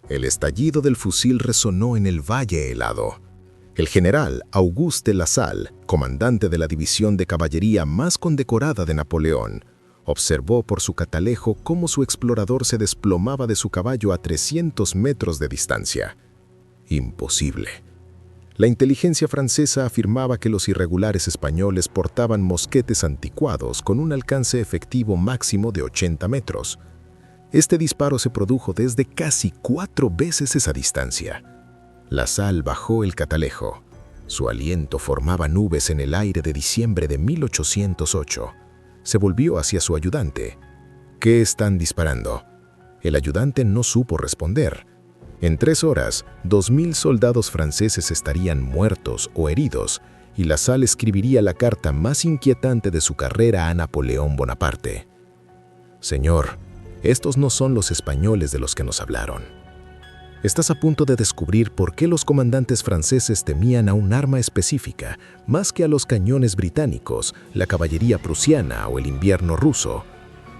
El estallido del fusil resonó en el valle helado. El general Auguste de Lasalle, comandante de la división de caballería más condecorada de Napoleón, observó por su catalejo cómo su explorador se desplomaba de su caballo a 300 metros de distancia. Imposible. La inteligencia francesa afirmaba que los irregulares españoles portaban mosquetes anticuados con un alcance efectivo máximo de 80 metros. Este disparo se produjo desde casi 4 veces esa distancia. Lasalle bajó el catalejo. Su aliento formaba nubes en el aire de diciembre de 1808. Se volvió hacia su ayudante. ¿Qué están disparando? El ayudante no supo responder. En 3 horas, 2.000 soldados franceses estarían muertos o heridos, y Lasalle escribiría la carta más inquietante de su carrera a Napoleón Bonaparte. Señor, estos no son los españoles de los que nos hablaron. Estás a punto de descubrir por qué los comandantes franceses temían a un arma específica más que a los cañones británicos, la caballería prusiana o el invierno ruso.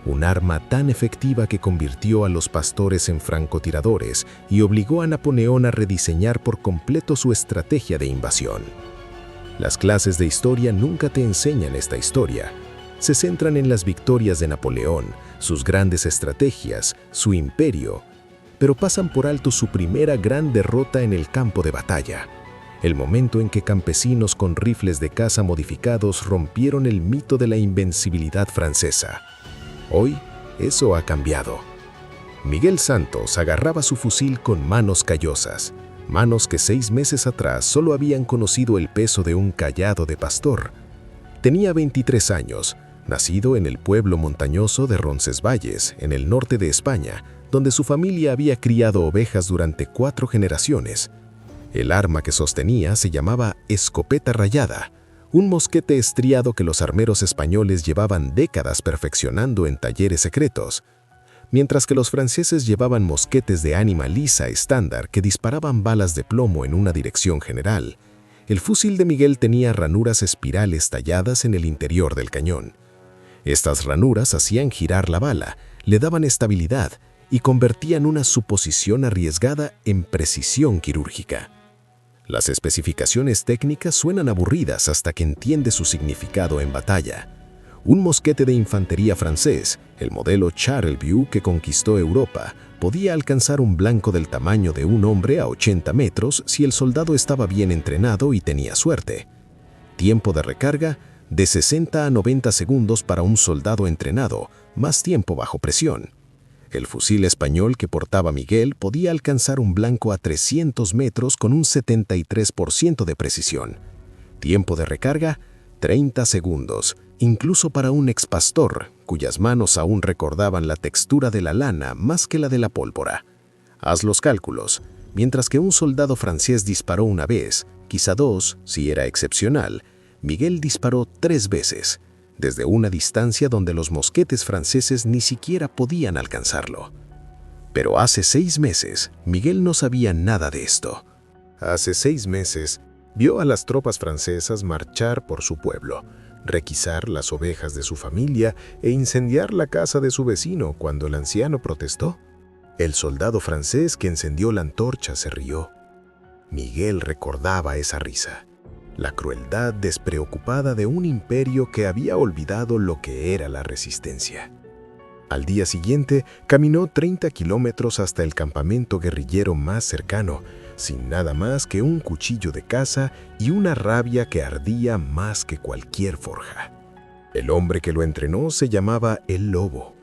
Un arma tan efectiva que convirtió a los pastores en francotiradores y obligó a Napoleón a rediseñar por completo su estrategia de invasión. Las clases de historia nunca te enseñan esta historia. Se centran en las victorias de Napoleón, sus grandes estrategias, su imperio, pero pasan por alto su primera gran derrota en el campo de batalla, el momento en que campesinos con rifles de caza modificados rompieron el mito de la invencibilidad francesa. Hoy, eso ha cambiado. Miguel Santos agarraba su fusil con manos callosas, manos que 6 meses atrás solo habían conocido el peso de un cayado de pastor. Tenía 23 años, nacido en el pueblo montañoso de Roncesvalles, en el norte de España, donde su familia había criado ovejas durante 4 generaciones. El arma que sostenía se llamaba escopeta rayada, un mosquete estriado que los armeros españoles llevaban décadas perfeccionando en talleres secretos, mientras que los franceses llevaban mosquetes de ánima lisa estándar que disparaban balas de plomo en una dirección general. El fusil de Miguel tenía ranuras espirales talladas en el interior del cañón. Estas ranuras hacían girar la bala, le daban estabilidad y convertían una suposición arriesgada en precisión quirúrgica. Las especificaciones técnicas suenan aburridas hasta que entiendes su significado en batalla. Un mosquete de infantería francés, el modelo Charleville que conquistó Europa, podía alcanzar un blanco del tamaño de un hombre a 80 metros si el soldado estaba bien entrenado y tenía suerte. Tiempo de recarga de 60 a 90 segundos para un soldado entrenado, más tiempo bajo presión. El fusil español que portaba Miguel podía alcanzar un blanco a 300 metros con un 73% de precisión. Tiempo de recarga, 30 segundos, incluso para un expastor, cuyas manos aún recordaban la textura de la lana más que la de la pólvora. Haz los cálculos. Mientras que un soldado francés disparó una vez, quizá 2, si era excepcional, Miguel disparó 3 veces, desde una distancia donde los mosquetes franceses ni siquiera podían alcanzarlo. Pero hace 6 meses, Miguel no sabía nada de esto. Hace 6 meses, vio a las tropas francesas marchar por su pueblo, requisar las ovejas de su familia e incendiar la casa de su vecino cuando el anciano protestó. El soldado francés que encendió la antorcha se rió. Miguel recordaba esa risa. La crueldad despreocupada de un imperio que había olvidado lo que era la resistencia. Al día siguiente, caminó 30 kilómetros hasta el campamento guerrillero más cercano, sin nada más que un cuchillo de caza y una rabia que ardía más que cualquier forja. El hombre que lo entrenó se llamaba El Lobo.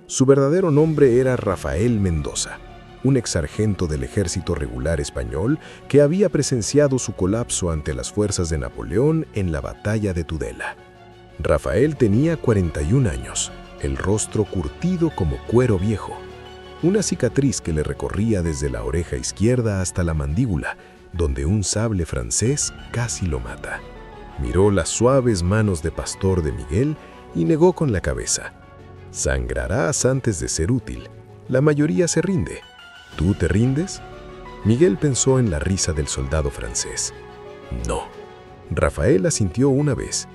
Su verdadero nombre era Rafael Mendoza, un exsargento del ejército regular español que había presenciado su colapso ante las fuerzas de Napoleón en la batalla de Tudela. Rafael tenía 41 años, el rostro curtido como cuero viejo, una cicatriz que le recorría desde la oreja izquierda hasta la mandíbula, donde un sable francés casi lo mata. Miró las suaves manos de pastor de Miguel y negó con la cabeza. Sangrarás antes de ser útil. La mayoría se rinde. ¿Tú te rindes? Miguel pensó en la risa del soldado francés. No. Rafael asintió una vez.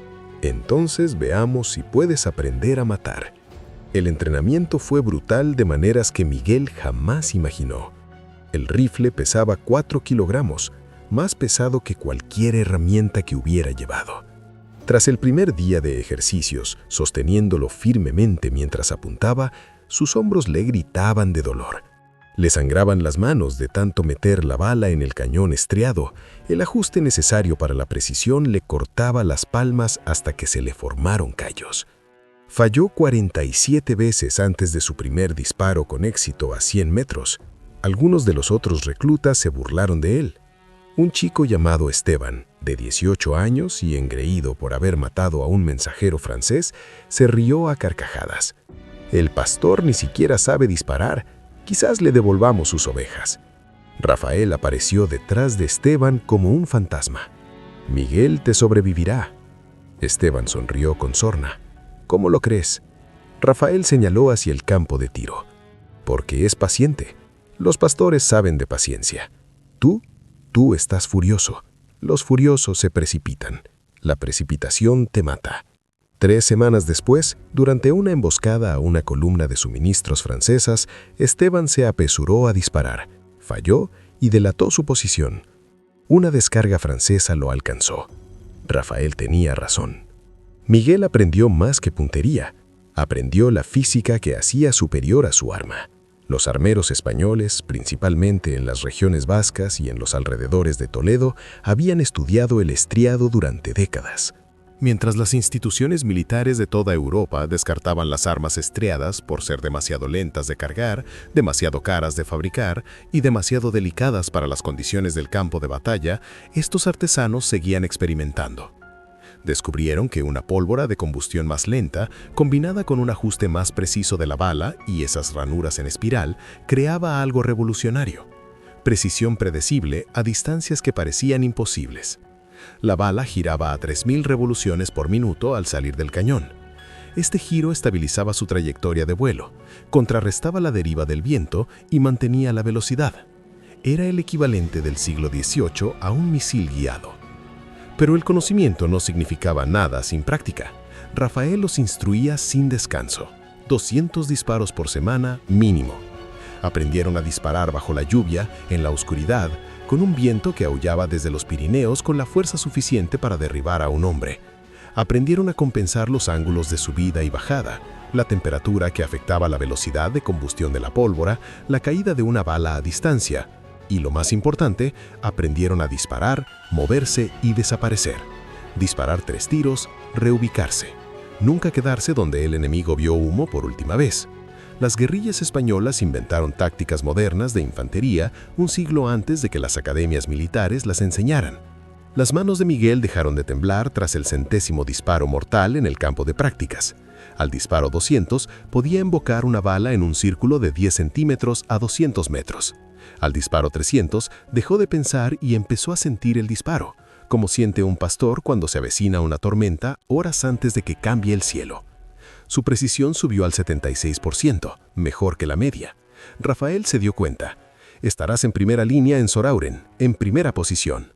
Entonces veamos si puedes aprender a matar. El entrenamiento fue brutal de maneras que Miguel jamás imaginó. El rifle pesaba 4 kilogramos, más pesado que cualquier herramienta que hubiera llevado. Tras el primer día de ejercicios, sosteniéndolo firmemente mientras apuntaba, sus hombros le gritaban de dolor. Le sangraban las manos de tanto meter la bala en el cañón estriado. El ajuste necesario para la precisión le cortaba las palmas hasta que se le formaron callos. Falló 47 veces antes de su primer disparo con éxito a 100 metros. Algunos de los otros reclutas se burlaron de él. Un chico llamado Esteban, de 18 años y engreído por haber matado a un mensajero francés, se rió a carcajadas. «El pastor ni siquiera sabe disparar. Quizás le devolvamos sus ovejas». Rafael apareció detrás de Esteban como un fantasma. «Miguel te sobrevivirá». Esteban sonrió con sorna. «¿Cómo lo crees?». Rafael señaló hacia el campo de tiro. «Porque es paciente. Los pastores saben de paciencia. Tú estás furioso. Los furiosos se precipitan. La precipitación te mata». 3 semanas después, durante una emboscada a una columna de suministros francesas, Esteban se apresuró a disparar, falló y delató su posición. Una descarga francesa lo alcanzó. Rafael tenía razón. Miguel aprendió más que puntería. Aprendió la física que hacía superior a su arma. Los armeros españoles, principalmente en las regiones vascas y en los alrededores de Toledo, habían estudiado el estriado durante décadas. Mientras las instituciones militares de toda Europa descartaban las armas estriadas por ser demasiado lentas de cargar, demasiado caras de fabricar y demasiado delicadas para las condiciones del campo de batalla, estos artesanos seguían experimentando. Descubrieron que una pólvora de combustión más lenta, combinada con un ajuste más preciso de la bala y esas ranuras en espiral, creaba algo revolucionario. Precisión predecible a distancias que parecían imposibles. La bala giraba a 3000 revoluciones por minuto al salir del cañón. Este giro estabilizaba su trayectoria de vuelo, contrarrestaba la deriva del viento y mantenía la velocidad. Era el equivalente del siglo XVIII a un misil guiado. Pero el conocimiento no significaba nada sin práctica. Rafael los instruía sin descanso. 200 disparos por semana mínimo. Aprendieron a disparar bajo la lluvia, en la oscuridad, con un viento que aullaba desde los Pirineos con la fuerza suficiente para derribar a un hombre. Aprendieron a compensar los ángulos de subida y bajada, la temperatura que afectaba la velocidad de combustión de la pólvora, la caída de una bala a distancia. Y lo más importante, aprendieron a disparar, moverse y desaparecer. Disparar 3 tiros, reubicarse. Nunca quedarse donde el enemigo vio humo por última vez. Las guerrillas españolas inventaron tácticas modernas de infantería un siglo antes de que las academias militares las enseñaran. Las manos de Miguel dejaron de temblar tras el 100º disparo mortal en el campo de prácticas. Al disparo 200 podía embocar una bala en un círculo de 10 centímetros a 200 metros. Al disparo 300 dejó de pensar y empezó a sentir el disparo, como siente un pastor cuando se avecina una tormenta horas antes de que cambie el cielo. Su precisión subió al 76%, mejor que la media. Rafael se dio cuenta. Estarás en primera línea en Sorauren, en primera posición.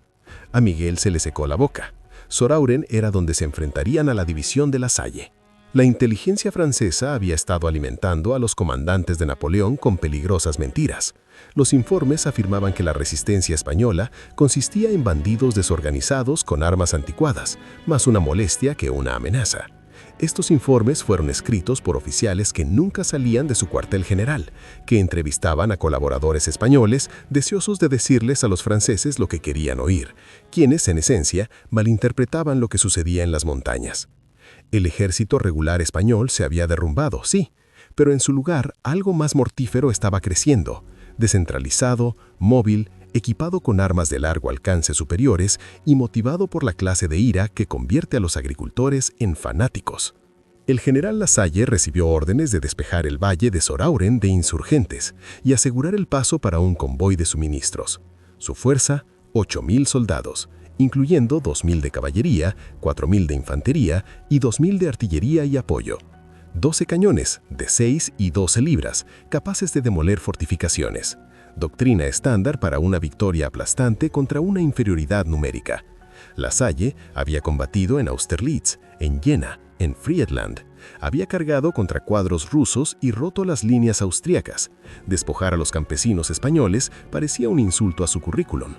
A Miguel se le secó la boca. Sorauren era donde se enfrentarían a la división de La Salle. La inteligencia francesa había estado alimentando a los comandantes de Napoleón con peligrosas mentiras. Los informes afirmaban que la resistencia española consistía en bandidos desorganizados con armas anticuadas, más una molestia que una amenaza. Estos informes fueron escritos por oficiales que nunca salían de su cuartel general, que entrevistaban a colaboradores españoles deseosos de decirles a los franceses lo que querían oír, quienes, en esencia, malinterpretaban lo que sucedía en las montañas. El ejército regular español se había derrumbado, sí, pero en su lugar algo más mortífero estaba creciendo, descentralizado, móvil, equipado con armas de largo alcance superiores y motivado por la clase de ira que convierte a los agricultores en fanáticos. El general Lasalle recibió órdenes de despejar el valle de Sorauren de insurgentes y asegurar el paso para un convoy de suministros. Su fuerza, 8.000 soldados, incluyendo 2.000 de caballería, 4.000 de infantería y 2.000 de artillería y apoyo. 12 cañones de 6 y 12 libras, capaces de demoler fortificaciones. Doctrina estándar para una victoria aplastante contra una inferioridad numérica. Lasalle había combatido en Austerlitz, en Jena, en Friedland. Había cargado contra cuadros rusos y roto las líneas austríacas. Despojar a los campesinos españoles parecía un insulto a su currículum.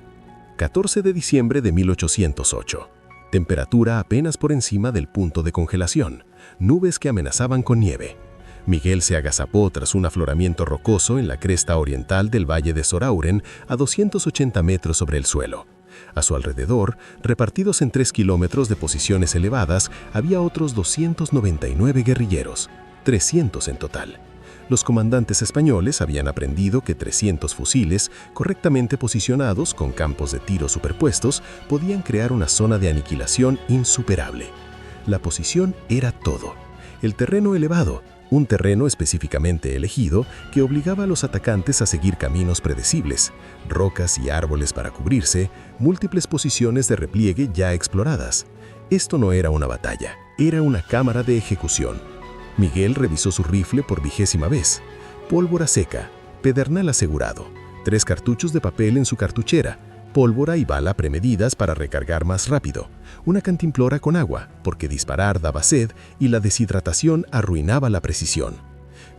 14 de diciembre de 1808. Temperatura apenas por encima del punto de congelación. Nubes que amenazaban con nieve. Miguel se agazapó tras un afloramiento rocoso en la cresta oriental del valle de Sorauren, a 280 metros sobre el suelo. A su alrededor, repartidos en 3 kilómetros de posiciones elevadas, había otros 299 guerrilleros, 300 en total. Los comandantes españoles habían aprendido que 300 fusiles, correctamente posicionados con campos de tiro superpuestos, podían crear una zona de aniquilación insuperable. La posición era todo. El terreno elevado, un terreno específicamente elegido que obligaba a los atacantes a seguir caminos predecibles, rocas y árboles para cubrirse, múltiples posiciones de repliegue ya exploradas. Esto no era una batalla, era una cámara de ejecución. Miguel revisó su rifle por 20ª vez. Pólvora seca, pedernal asegurado, 3 cartuchos de papel en su cartuchera, pólvora y bala premedidas para recargar más rápido, una cantimplora con agua, porque disparar daba sed y la deshidratación arruinaba la precisión.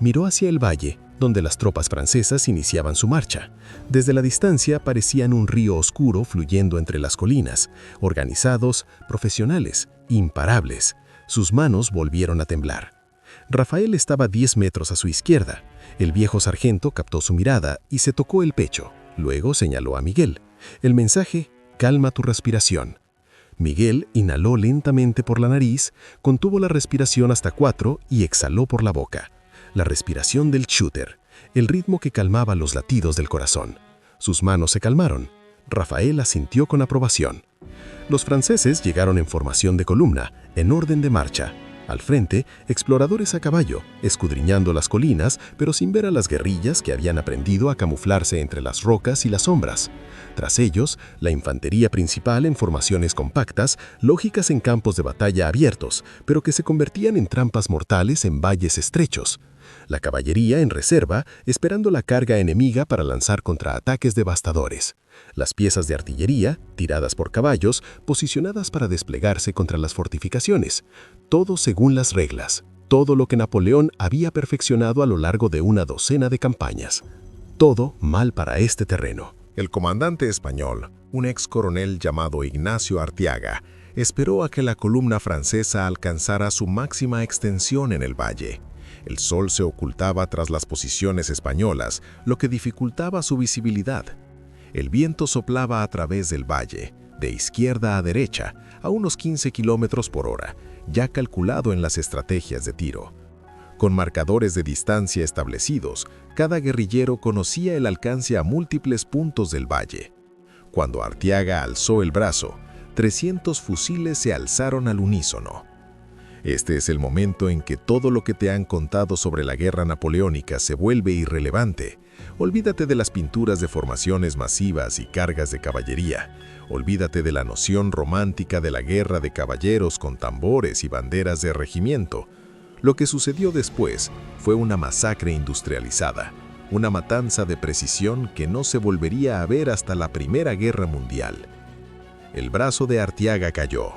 Miró hacia el valle, donde las tropas francesas iniciaban su marcha. Desde la distancia parecían un río oscuro fluyendo entre las colinas, organizados, profesionales, imparables. Sus manos volvieron a temblar. Rafael estaba 10 metros a su izquierda. El viejo sargento captó su mirada y se tocó el pecho. Luego señaló a Miguel. El mensaje: calma tu respiración. Miguel inhaló lentamente por la nariz, contuvo la respiración hasta 4 y exhaló por la boca. La respiración del shooter, el ritmo que calmaba los latidos del corazón. Sus manos se calmaron. Rafael asintió con aprobación. Los franceses llegaron en formación de columna, en orden de marcha. Al frente, exploradores a caballo, escudriñando las colinas, pero sin ver a las guerrillas que habían aprendido a camuflarse entre las rocas y las sombras. Tras ellos, la infantería principal en formaciones compactas, lógicas en campos de batalla abiertos, pero que se convertían en trampas mortales en valles estrechos. La caballería en reserva, esperando la carga enemiga para lanzar contraataques devastadores. Las piezas de artillería, tiradas por caballos, posicionadas para desplegarse contra las fortificaciones. Todo según las reglas. Todo lo que Napoleón había perfeccionado a lo largo de una docena de campañas. Todo mal para este terreno. El comandante español, un ex coronel llamado Ignacio Artiaga, esperó a que la columna francesa alcanzara su máxima extensión en el valle. El sol se ocultaba tras las posiciones españolas, lo que dificultaba su visibilidad. El viento soplaba a través del valle, de izquierda a derecha, a unos 15 kilómetros por hora, ya calculado en las estrategias de tiro. Con marcadores de distancia establecidos, cada guerrillero conocía el alcance a múltiples puntos del valle. Cuando Artiaga alzó el brazo, 300 fusiles se alzaron al unísono. Este es el momento en que todo lo que te han contado sobre la guerra napoleónica se vuelve irrelevante. Olvídate de las pinturas de formaciones masivas y cargas de caballería. Olvídate de la noción romántica de la guerra de caballeros con tambores y banderas de regimiento. Lo que sucedió después fue una masacre industrializada, una matanza de precisión que no se volvería a ver hasta la Primera Guerra Mundial. El brazo de Artiaga cayó.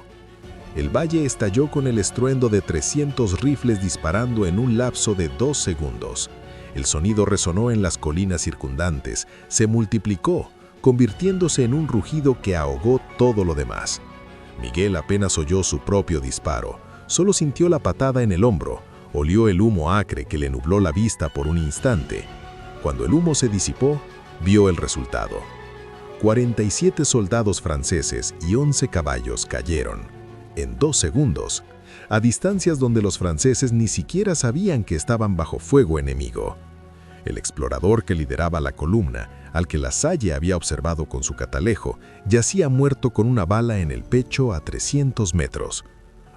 El valle estalló con el estruendo de 300 rifles disparando en un lapso de 2 segundos. El sonido resonó en las colinas circundantes, se multiplicó, convirtiéndose en un rugido que ahogó todo lo demás. Miguel apenas oyó su propio disparo, solo sintió la patada en el hombro, olió el humo acre que le nubló la vista por un instante. Cuando el humo se disipó, vio el resultado. 47 soldados franceses y 11 caballos cayeron, en 2 segundos, a distancias donde los franceses ni siquiera sabían que estaban bajo fuego enemigo. El explorador que lideraba la columna, al que Lasalle había observado con su catalejo, yacía muerto con una bala en el pecho a 300 metros.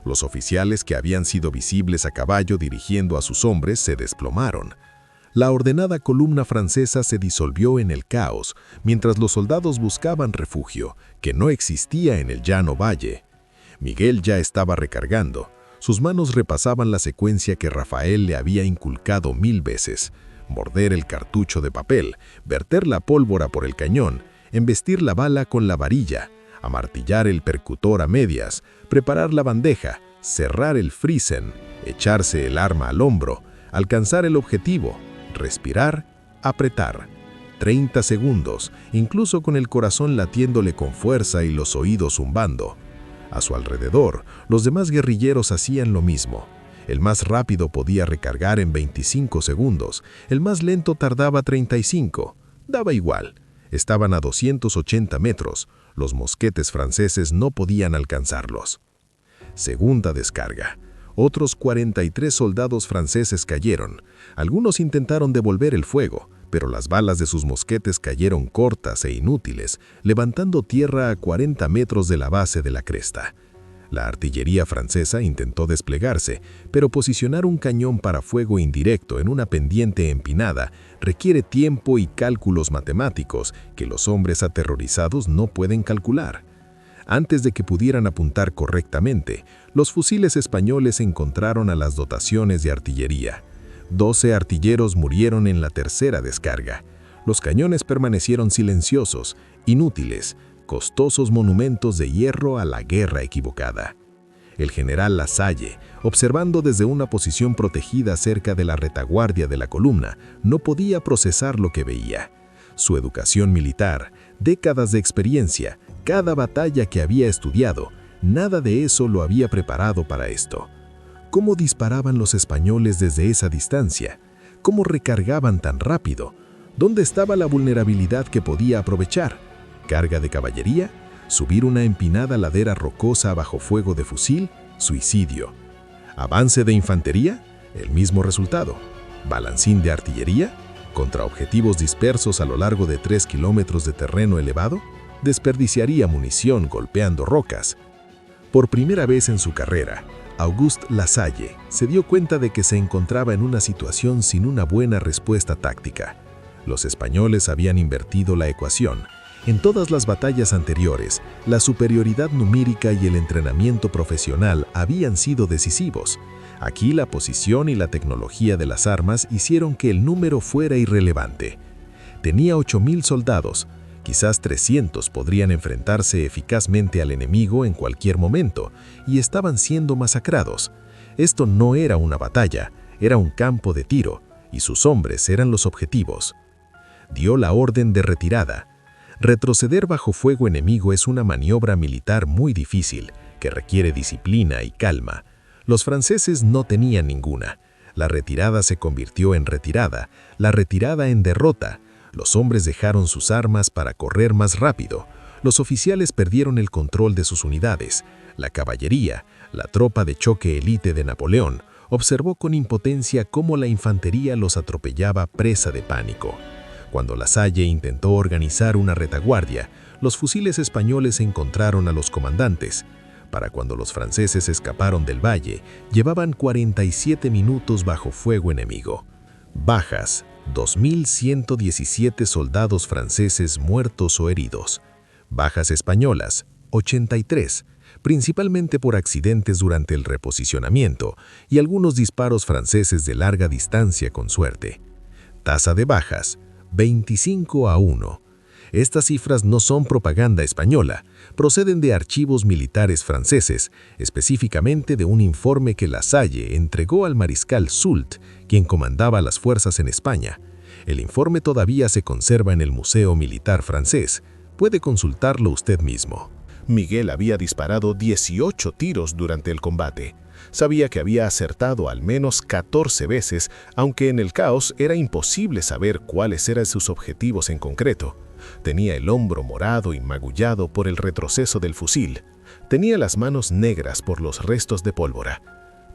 Los oficiales que habían sido visibles a caballo dirigiendo a sus hombres se desplomaron. La ordenada columna francesa se disolvió en el caos, mientras los soldados buscaban refugio, que no existía en el llano valle. Miguel ya estaba recargando. Sus manos repasaban la secuencia que Rafael le había inculcado 1000 veces. Morder el cartucho de papel, verter la pólvora por el cañón, embestir la bala con la varilla, amartillar el percutor a medias, preparar la bandeja, cerrar el frisen, echarse el arma al hombro, alcanzar el objetivo, respirar, apretar. 30 segundos, incluso con el corazón latiéndole con fuerza y los oídos zumbando. A su alrededor, los demás guerrilleros hacían lo mismo. El más rápido podía recargar en 25 segundos, el más lento tardaba 35. Daba igual. Estaban a 280 metros. Los mosquetes franceses no podían alcanzarlos. Segunda descarga. Otros 43 soldados franceses cayeron. Algunos intentaron devolver el fuego, pero las balas de sus mosquetes cayeron cortas e inútiles, levantando tierra a 40 metros de la base de la cresta. La artillería francesa intentó desplegarse, pero posicionar un cañón para fuego indirecto en una pendiente empinada requiere tiempo y cálculos matemáticos que los hombres aterrorizados no pueden calcular. Antes de que pudieran apuntar correctamente, los fusiles españoles encontraron a las dotaciones de artillería. 12 artilleros murieron en la tercera descarga. Los cañones permanecieron silenciosos, inútiles, costosos monumentos de hierro a la guerra equivocada. El general Lasalle, observando desde una posición protegida cerca de la retaguardia de la columna, no podía procesar lo que veía. Su educación militar, décadas de experiencia, cada batalla que había estudiado, nada de eso lo había preparado para esto. ¿Cómo disparaban los españoles desde esa distancia? ¿Cómo recargaban tan rápido? ¿Dónde estaba la vulnerabilidad que podía aprovechar? ¿Carga de caballería? ¿Subir una empinada ladera rocosa bajo fuego de fusil? Suicidio. ¿Avance de infantería? El mismo resultado. ¿Balancín de artillería? ¿Contra objetivos dispersos a lo largo de 3 kilómetros de terreno elevado? Desperdiciaría munición golpeando rocas. Por primera vez en su carrera, Auguste Lasalle se dio cuenta de que se encontraba en una situación sin una buena respuesta táctica. Los españoles habían invertido la ecuación. En todas las batallas anteriores, la superioridad numérica y el entrenamiento profesional habían sido decisivos. Aquí la posición y la tecnología de las armas hicieron que el número fuera irrelevante. Tenía 8.000 soldados. Quizás 300 podrían enfrentarse eficazmente al enemigo en cualquier momento, y estaban siendo masacrados. Esto no era una batalla, era un campo de tiro, y sus hombres eran los objetivos. Dio la orden de retirada. Retroceder bajo fuego enemigo es una maniobra militar muy difícil, que requiere disciplina y calma. Los franceses no tenían ninguna. La retirada se convirtió en retirada, la retirada en derrota. Los hombres dejaron sus armas para correr más rápido. Los oficiales perdieron el control de sus unidades. La caballería, la tropa de choque élite de Napoleón, observó con impotencia cómo la infantería los atropellaba presa de pánico. Cuando Lasalle intentó organizar una retaguardia, los fusiles españoles encontraron a los comandantes. Para cuando los franceses escaparon del valle, llevaban 47 minutos bajo fuego enemigo. Bajas: 2.117 soldados franceses muertos o heridos. Bajas españolas: 83, principalmente por accidentes durante el reposicionamiento y algunos disparos franceses de larga distancia con suerte. Tasa de bajas: 25-1. Estas cifras no son propaganda española, proceden de archivos militares franceses, específicamente de un informe que Lasalle entregó al mariscal Soult, quien comandaba las fuerzas en España. El informe todavía se conserva en el Museo Militar francés. Puede consultarlo usted mismo. Miguel había disparado 18 tiros durante el combate. Sabía que había acertado al menos 14 veces, aunque en el caos era imposible saber cuáles eran sus objetivos en concreto. Tenía el hombro morado y magullado por el retroceso del fusil. Tenía las manos negras por los restos de pólvora.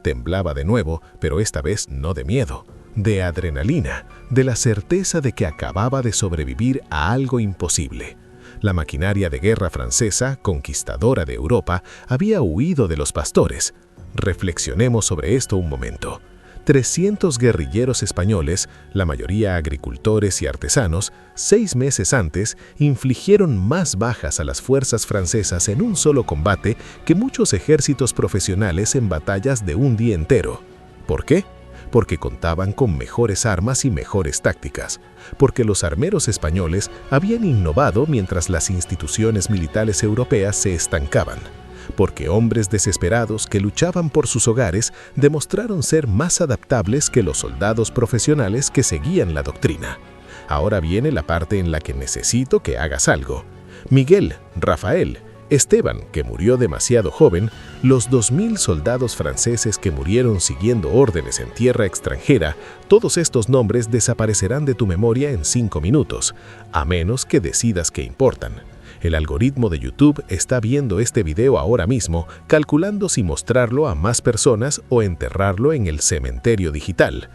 Temblaba de nuevo, pero esta vez no de miedo, de adrenalina, de la certeza de que acababa de sobrevivir a algo imposible. La maquinaria de guerra francesa, conquistadora de Europa, había huido de los pastores. Reflexionemos sobre esto un momento. 300 guerrilleros españoles, la mayoría agricultores y artesanos, 6 meses antes, infligieron más bajas a las fuerzas francesas en un solo combate que muchos ejércitos profesionales en batallas de un día entero. ¿Por qué? porque contaban con mejores armas y mejores tácticas, porque los armeros españoles habían innovado mientras las instituciones militares europeas se estancaban, porque hombres desesperados que luchaban por sus hogares demostraron ser más adaptables que los soldados profesionales que seguían la doctrina. Ahora viene la parte en la que necesito que hagas algo. Miguel, Rafael, Esteban, que murió demasiado joven, los 2000 soldados franceses que murieron siguiendo órdenes en tierra extranjera, todos estos nombres desaparecerán de tu memoria en 5 minutos, a menos que decidas que importan. El algoritmo de YouTube está viendo este video ahora mismo, calculando si mostrarlo a más personas o enterrarlo en el cementerio digital.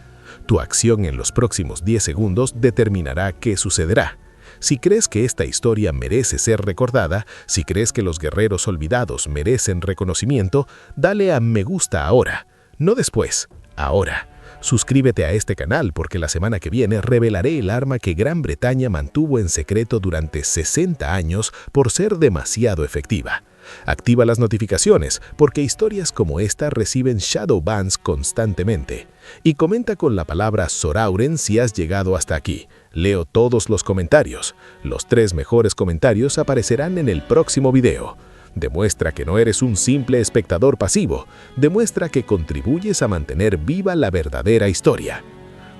Tu acción en los próximos 10 segundos determinará qué sucederá. Si crees que esta historia merece ser recordada, si crees que los guerreros olvidados merecen reconocimiento, dale a me gusta ahora, no después, ahora. Suscríbete a este canal porque la semana que viene revelaré el arma que Gran Bretaña mantuvo en secreto durante 60 años por ser demasiado efectiva. Activa las notificaciones porque historias como esta reciben shadow bans constantemente. Y comenta con la palabra Sorauren si has llegado hasta aquí. Leo todos los comentarios. Los 3 mejores comentarios aparecerán en el próximo video. Demuestra que no eres un simple espectador pasivo. Demuestra que contribuyes a mantener viva la verdadera historia.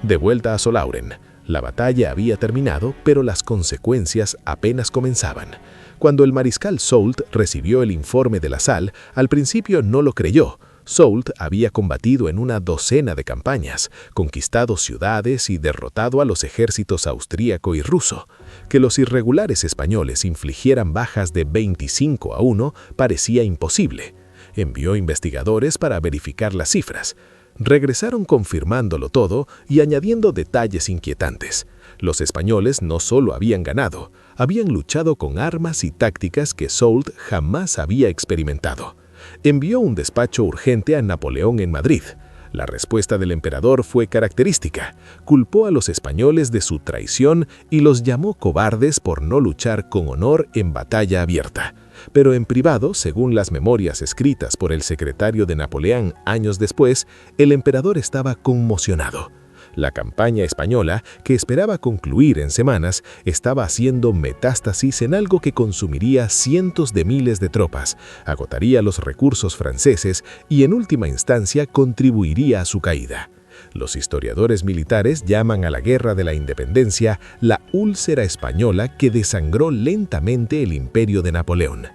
De vuelta a Sorauren. La batalla había terminado, pero las consecuencias apenas comenzaban. Cuando el mariscal Soult recibió el informe de Lasalle, al principio no lo creyó. Soult había combatido en una docena de campañas, conquistado ciudades y derrotado a los ejércitos austríaco y ruso. Que los irregulares españoles infligieran bajas de 25-1 parecía imposible. Envió investigadores para verificar las cifras. Regresaron confirmándolo todo y añadiendo detalles inquietantes. Los españoles no solo habían ganado, habían luchado con armas y tácticas que Soult jamás había experimentado. Envió un despacho urgente a Napoleón en Madrid. La respuesta del emperador fue característica. Culpó a los españoles de su traición y los llamó cobardes por no luchar con honor en batalla abierta. Pero en privado, según las memorias escritas por el secretario de Napoleón años después, el emperador estaba conmocionado. La campaña española, que esperaba concluir en semanas, estaba haciendo metástasis en algo que consumiría cientos de miles de tropas, agotaría los recursos franceses y en última instancia contribuiría a su caída. Los historiadores militares llaman a la Guerra de la Independencia la úlcera española que desangró lentamente el imperio de Napoleón.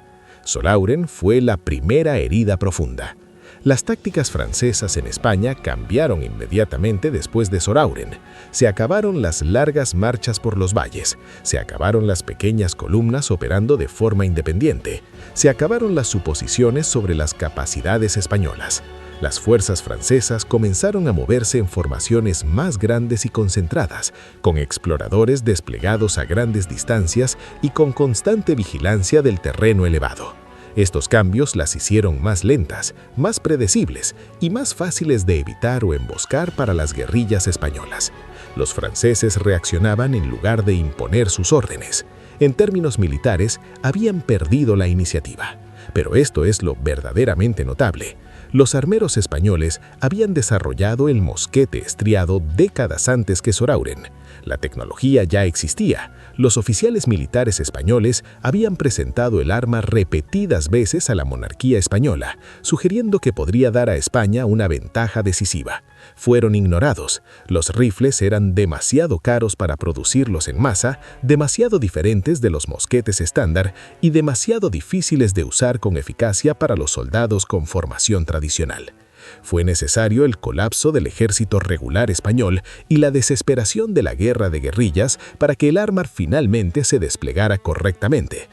Sorauren fue la primera herida profunda. Las tácticas francesas en España cambiaron inmediatamente después de Sorauren. Se acabaron las largas marchas por los valles, se acabaron las pequeñas columnas operando de forma independiente, se acabaron las suposiciones sobre las capacidades españolas. Las fuerzas francesas comenzaron a moverse en formaciones más grandes y concentradas, con exploradores desplegados a grandes distancias y con constante vigilancia del terreno elevado. Estos cambios las hicieron más lentas, más predecibles y más fáciles de evitar o emboscar para las guerrillas españolas. Los franceses reaccionaban en lugar de imponer sus órdenes. En términos militares, habían perdido la iniciativa. Pero esto es lo verdaderamente notable. Los armeros españoles habían desarrollado el mosquete estriado décadas antes que Sorauren. La tecnología ya existía. Los oficiales militares españoles habían presentado el arma repetidas veces a la monarquía española, sugiriendo que podría dar a España una ventaja decisiva. Fueron ignorados. Los rifles eran demasiado caros para producirlos en masa, demasiado diferentes de los mosquetes estándar y demasiado difíciles de usar con eficacia para los soldados con formación tradicional. Fue necesario el colapso del ejército regular español y la desesperación de la guerra de guerrillas para que el arma finalmente se desplegara correctamente.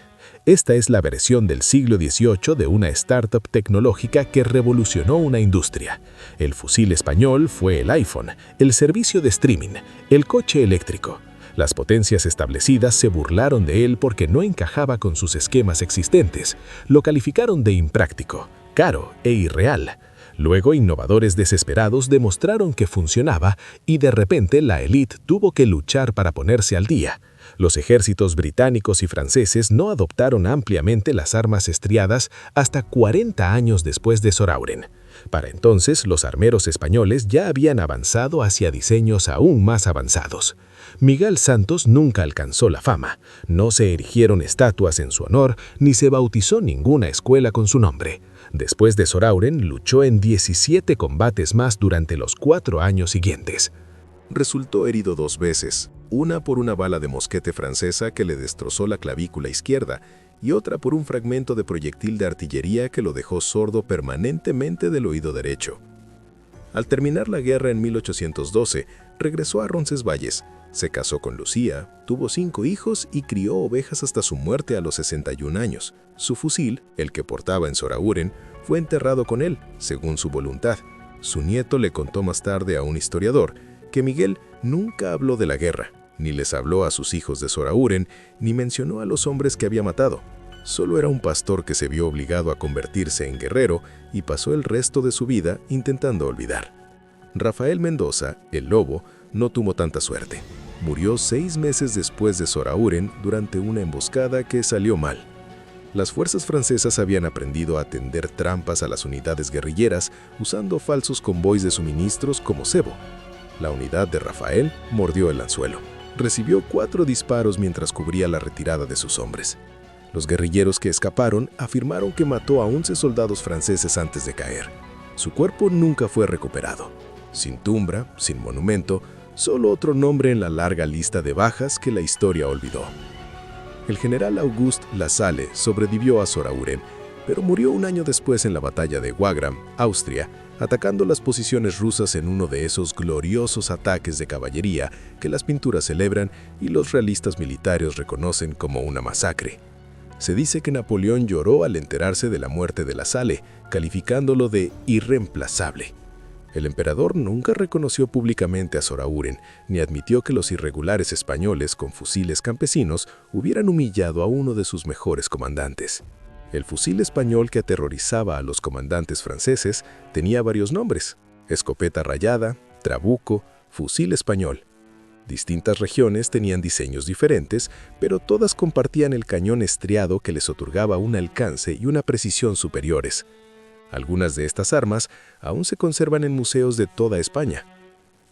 Esta es la versión del siglo XVIII de una startup tecnológica que revolucionó una industria. El fusil español fue el iPhone, el servicio de streaming, el coche eléctrico. Las potencias establecidas se burlaron de él porque no encajaba con sus esquemas existentes. Lo calificaron de impráctico, caro e irreal. Luego, innovadores desesperados demostraron que funcionaba y de repente la élite tuvo que luchar para ponerse al día. Los ejércitos británicos y franceses no adoptaron ampliamente las armas estriadas hasta 40 años después de Sorauren. Para entonces, los armeros españoles ya habían avanzado hacia diseños aún más avanzados. Miguel Santos nunca alcanzó la fama, no se erigieron estatuas en su honor, ni se bautizó ninguna escuela con su nombre. Después de Sorauren, luchó en 17 combates más durante los 4 años siguientes. Resultó herido 2 veces, una por una bala de mosquete francesa que le destrozó la clavícula izquierda y otra por un fragmento de proyectil de artillería que lo dejó sordo permanentemente del oído derecho. Al terminar la guerra en 1812, regresó a Roncesvalles, se casó con Lucía, tuvo 5 hijos y crió ovejas hasta su muerte a los 61 años. Su fusil, el que portaba en Sorauren, fue enterrado con él, según su voluntad. Su nieto le contó más tarde a un historiador que Miguel nunca habló de la guerra, ni les habló a sus hijos de Sorauren, ni mencionó a los hombres que había matado. Solo era un pastor que se vio obligado a convertirse en guerrero y pasó el resto de su vida intentando olvidar. Rafael Mendoza, el Lobo, no tuvo tanta suerte. Murió 6 meses después de Sorauren durante una emboscada que salió mal. Las fuerzas francesas habían aprendido a tender trampas a las unidades guerrilleras usando falsos convoys de suministros como cebo. La unidad de Rafael mordió el anzuelo. Recibió 4 disparos mientras cubría la retirada de sus hombres. Los guerrilleros que escaparon afirmaron que mató a 11 soldados franceses antes de caer. Su cuerpo nunca fue recuperado. Sin tumba, sin monumento, solo otro nombre en la larga lista de bajas que la historia olvidó. El general Auguste Lasalle sobrevivió a Sorauren, pero murió un año después en la batalla de Wagram, Austria, atacando las posiciones rusas en uno de esos gloriosos ataques de caballería que las pinturas celebran y los realistas militares reconocen como una masacre. Se dice que Napoleón lloró al enterarse de la muerte de Lasalle, calificándolo de irreemplazable. El emperador nunca reconoció públicamente a Sorauren, ni admitió que los irregulares españoles con fusiles campesinos hubieran humillado a uno de sus mejores comandantes. El fusil español que aterrorizaba a los comandantes franceses tenía varios nombres: escopeta rayada, trabuco, fusil español. Distintas regiones tenían diseños diferentes, pero todas compartían el cañón estriado que les otorgaba un alcance y una precisión superiores. Algunas de estas armas aún se conservan en museos de toda España.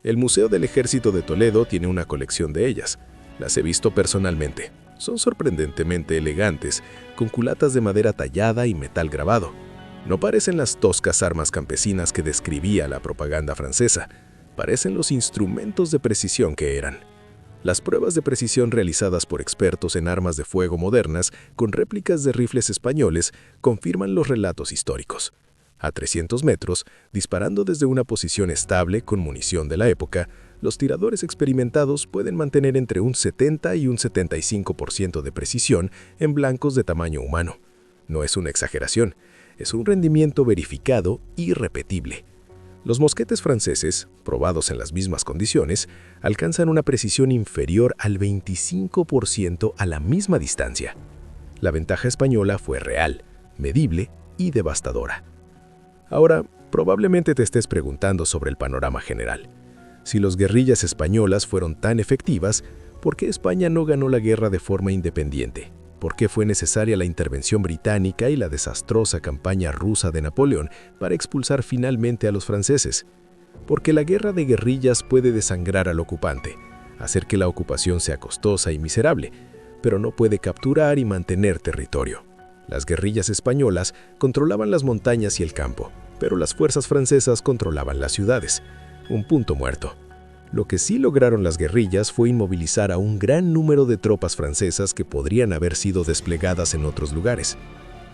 El Museo del Ejército de Toledo tiene una colección de ellas. Las he visto personalmente. Son sorprendentemente elegantes, con culatas de madera tallada y metal grabado. No parecen las toscas armas campesinas que describía la propaganda francesa. Parecen los instrumentos de precisión que eran. Las pruebas de precisión realizadas por expertos en armas de fuego modernas con réplicas de rifles españoles confirman los relatos históricos. A 300 metros, disparando desde una posición estable con munición de la época, los tiradores experimentados pueden mantener entre un 70 y un 75% de precisión en blancos de tamaño humano. No es una exageración, es un rendimiento verificado y repetible. Los mosquetes franceses, probados en las mismas condiciones, alcanzan una precisión inferior al 25% a la misma distancia. La ventaja española fue real, medible y devastadora. Ahora, probablemente te estés preguntando sobre el panorama general. Si las guerrillas españolas fueron tan efectivas, ¿por qué España no ganó la guerra de forma independiente? ¿Por qué fue necesaria la intervención británica y la desastrosa campaña rusa de Napoleón para expulsar finalmente a los franceses? Porque la guerra de guerrillas puede desangrar al ocupante, hacer que la ocupación sea costosa y miserable, pero no puede capturar y mantener territorio. Las guerrillas españolas controlaban las montañas y el campo, pero las fuerzas francesas controlaban las ciudades. Un punto muerto. Lo que sí lograron las guerrillas fue inmovilizar a un gran número de tropas francesas que podrían haber sido desplegadas en otros lugares.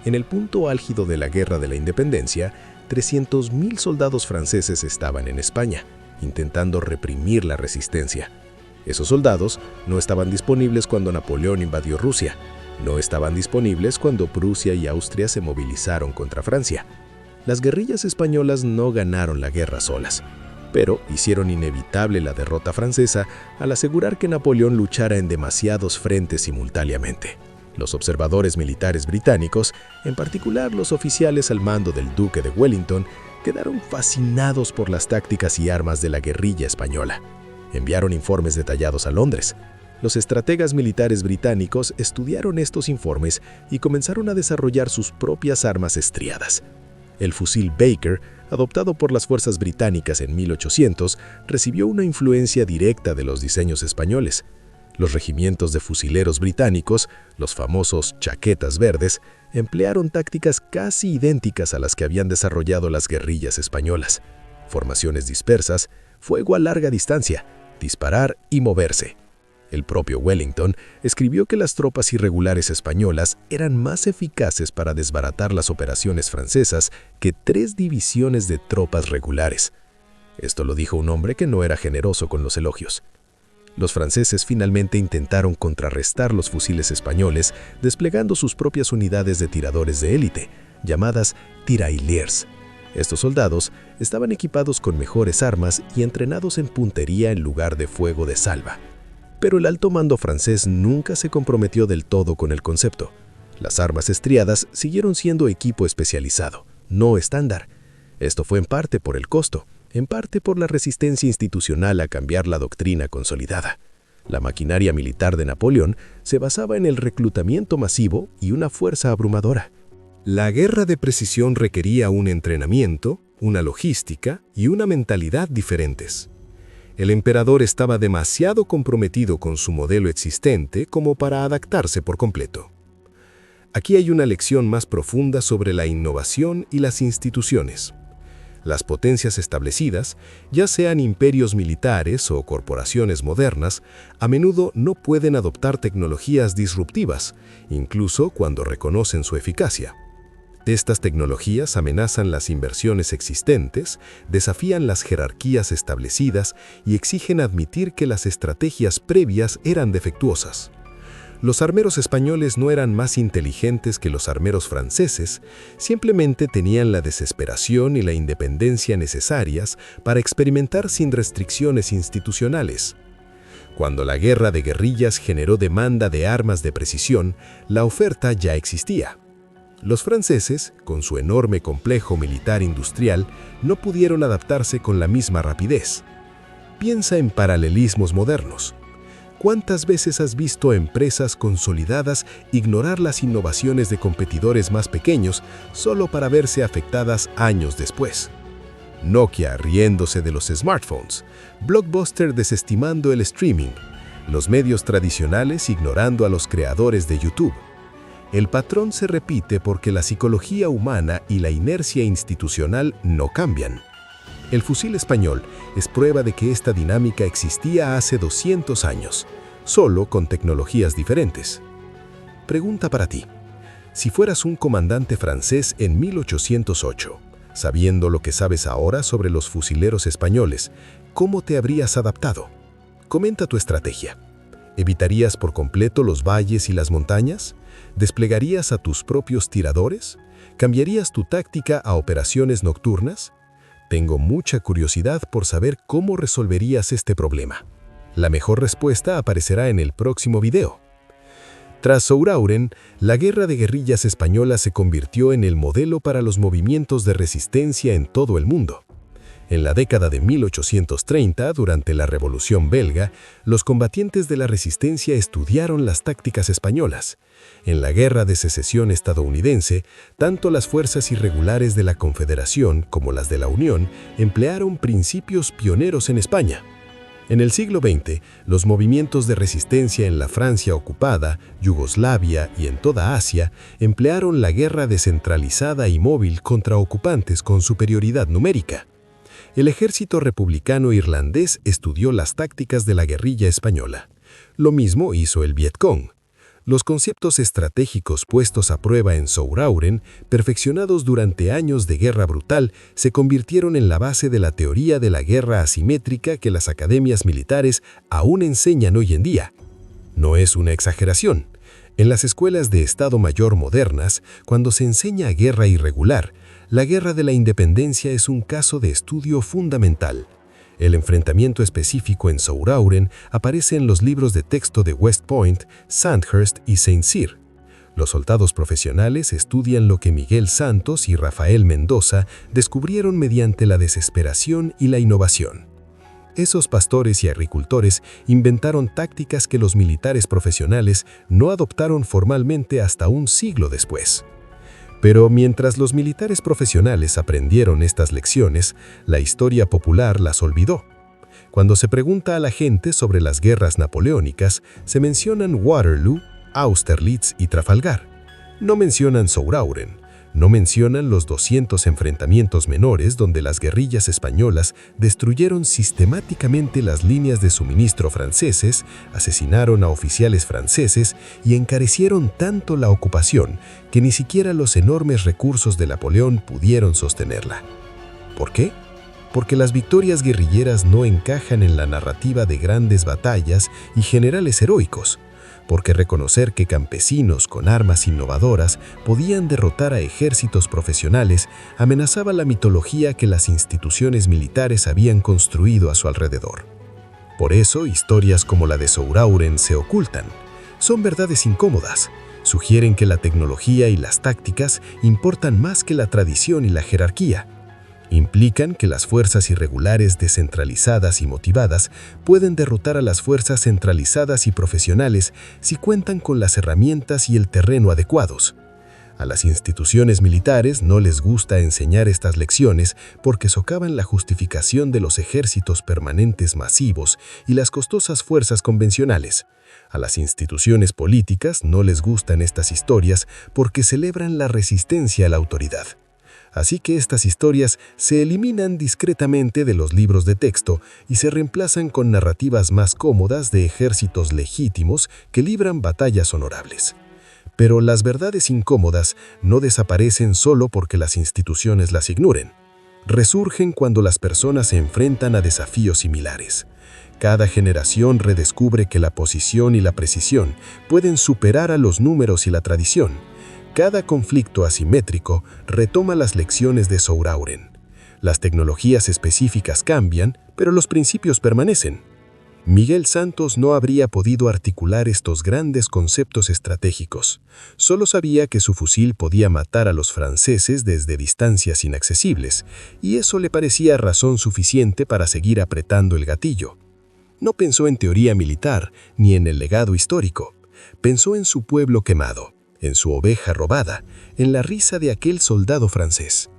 En el punto álgido de la Guerra de la Independencia, 300.000 soldados franceses estaban en España, intentando reprimir la resistencia. Esos soldados no estaban disponibles cuando Napoleón invadió Rusia, no estaban disponibles cuando Prusia y Austria se movilizaron contra Francia. Las guerrillas españolas no ganaron la guerra solas, pero hicieron inevitable la derrota francesa al asegurar que Napoleón luchara en demasiados frentes simultáneamente. Los observadores militares británicos, en particular los oficiales al mando del Duque de Wellington, quedaron fascinados por las tácticas y armas de la guerrilla española. Enviaron informes detallados a Londres. Los estrategas militares británicos estudiaron estos informes y comenzaron a desarrollar sus propias armas estriadas. El fusil Baker adoptado por las fuerzas británicas en 1800, recibió una influencia directa de los diseños españoles. Los regimientos de fusileros británicos, los famosos chaquetas verdes, emplearon tácticas casi idénticas a las que habían desarrollado las guerrillas españolas. Formaciones dispersas, fuego a larga distancia, disparar y moverse. El propio Wellington escribió que las tropas irregulares españolas eran más eficaces para desbaratar las operaciones francesas que 3 divisiones de tropas regulares. Esto lo dijo un hombre que no era generoso con los elogios. Los franceses finalmente intentaron contrarrestar los fusiles españoles desplegando sus propias unidades de tiradores de élite, llamadas tirailleurs. Estos soldados estaban equipados con mejores armas y entrenados en puntería en lugar de fuego de salva. Pero el alto mando francés nunca se comprometió del todo con el concepto. Las armas estriadas siguieron siendo equipo especializado, no estándar. Esto fue en parte por el costo, en parte por la resistencia institucional a cambiar la doctrina consolidada. La maquinaria militar de Napoleón se basaba en el reclutamiento masivo y una fuerza abrumadora. La guerra de precisión requería un entrenamiento, una logística y una mentalidad diferentes. El emperador estaba demasiado comprometido con su modelo existente como para adaptarse por completo. Aquí hay una lección más profunda sobre la innovación y las instituciones. Las potencias establecidas, ya sean imperios militares o corporaciones modernas, a menudo no pueden adoptar tecnologías disruptivas, incluso cuando reconocen su eficacia. Estas tecnologías amenazan las inversiones existentes, desafían las jerarquías establecidas y exigen admitir que las estrategias previas eran defectuosas. Los armeros españoles no eran más inteligentes que los armeros franceses, simplemente tenían la desesperación y la independencia necesarias para experimentar sin restricciones institucionales. Cuando la guerra de guerrillas generó demanda de armas de precisión, la oferta ya existía. Los franceses, con su enorme complejo militar industrial, no pudieron adaptarse con la misma rapidez. Piensa en paralelismos modernos. ¿Cuántas veces has visto empresas consolidadas ignorar las innovaciones de competidores más pequeños solo para verse afectadas años después? Nokia riéndose de los smartphones, Blockbuster desestimando el streaming, los medios tradicionales ignorando a los creadores de YouTube. El patrón se repite porque la psicología humana y la inercia institucional no cambian. El fusil español es prueba de que esta dinámica existía hace 200 años, solo con tecnologías diferentes. Pregunta para ti. Si fueras un comandante francés en 1808, sabiendo lo que sabes ahora sobre los fusileros españoles, ¿cómo te habrías adaptado? Comenta tu estrategia. ¿Evitarías por completo los valles y las montañas? ¿Desplegarías a tus propios tiradores? ¿Cambiarías tu táctica a operaciones nocturnas? Tengo mucha curiosidad por saber cómo resolverías este problema. La mejor respuesta aparecerá en el próximo video. Tras Sourauren, la guerra de guerrillas española se convirtió en el modelo para los movimientos de resistencia en todo el mundo. En la década de 1830, durante la Revolución Belga, los combatientes de la resistencia estudiaron las tácticas españolas. En la Guerra de Secesión estadounidense, tanto las fuerzas irregulares de la Confederación como las de la Unión emplearon principios pioneros en España. En el siglo XX, los movimientos de resistencia en la Francia ocupada, Yugoslavia y en toda Asia emplearon la guerra descentralizada y móvil contra ocupantes con superioridad numérica. El ejército republicano irlandés estudió las tácticas de la guerrilla española. Lo mismo hizo el Vietcong. Los conceptos estratégicos puestos a prueba en Sourauren, perfeccionados durante años de guerra brutal, se convirtieron en la base de la teoría de la guerra asimétrica que las academias militares aún enseñan hoy en día. No es una exageración. En las escuelas de Estado Mayor modernas, cuando se enseña guerra irregular, la guerra de la independencia es un caso de estudio fundamental. El enfrentamiento específico en Sourauren aparece en los libros de texto de West Point, Sandhurst y Saint Cyr. Los soldados profesionales estudian lo que Miguel Santos y Rafael Mendoza descubrieron mediante la desesperación y la innovación. Esos pastores y agricultores inventaron tácticas que los militares profesionales no adoptaron formalmente hasta un siglo después. Pero mientras los militares profesionales aprendieron estas lecciones, la historia popular las olvidó. Cuando se pregunta a la gente sobre las guerras napoleónicas, se mencionan Waterloo, Austerlitz y Trafalgar. No mencionan Sourauen, no mencionan los 200 enfrentamientos menores donde las guerrillas españolas destruyeron sistemáticamente las líneas de suministro franceses, asesinaron a oficiales franceses y encarecieron tanto la ocupación que ni siquiera los enormes recursos de Napoleón pudieron sostenerla. ¿Por qué? Porque las victorias guerrilleras no encajan en la narrativa de grandes batallas y generales heroicos. Porque reconocer que campesinos con armas innovadoras podían derrotar a ejércitos profesionales amenazaba la mitología que las instituciones militares habían construido a su alrededor. Por eso, historias como la de Sourauen se ocultan. Son verdades incómodas. Sugieren que la tecnología y las tácticas importan más que la tradición y la jerarquía. Implican que las fuerzas irregulares descentralizadas y motivadas pueden derrotar a las fuerzas centralizadas y profesionales si cuentan con las herramientas y el terreno adecuados. A las instituciones militares no les gusta enseñar estas lecciones porque socavan la justificación de los ejércitos permanentes masivos y las costosas fuerzas convencionales. A las instituciones políticas no les gustan estas historias porque celebran la resistencia a la autoridad. Así que estas historias se eliminan discretamente de los libros de texto y se reemplazan con narrativas más cómodas de ejércitos legítimos que libran batallas honorables. Pero las verdades incómodas no desaparecen solo porque las instituciones las ignoren. Resurgen cuando las personas se enfrentan a desafíos similares. Cada generación redescubre que la posición y la precisión pueden superar a los números y la tradición. Cada conflicto asimétrico retoma las lecciones de Sourauen. Las tecnologías específicas cambian, pero los principios permanecen. Miguel Santos no habría podido articular estos grandes conceptos estratégicos. Solo sabía que su fusil podía matar a los franceses desde distancias inaccesibles, y eso le parecía razón suficiente para seguir apretando el gatillo. No pensó en teoría militar ni en el legado histórico. Pensó en su pueblo quemado, en su oveja robada, en la risa de aquel soldado francés.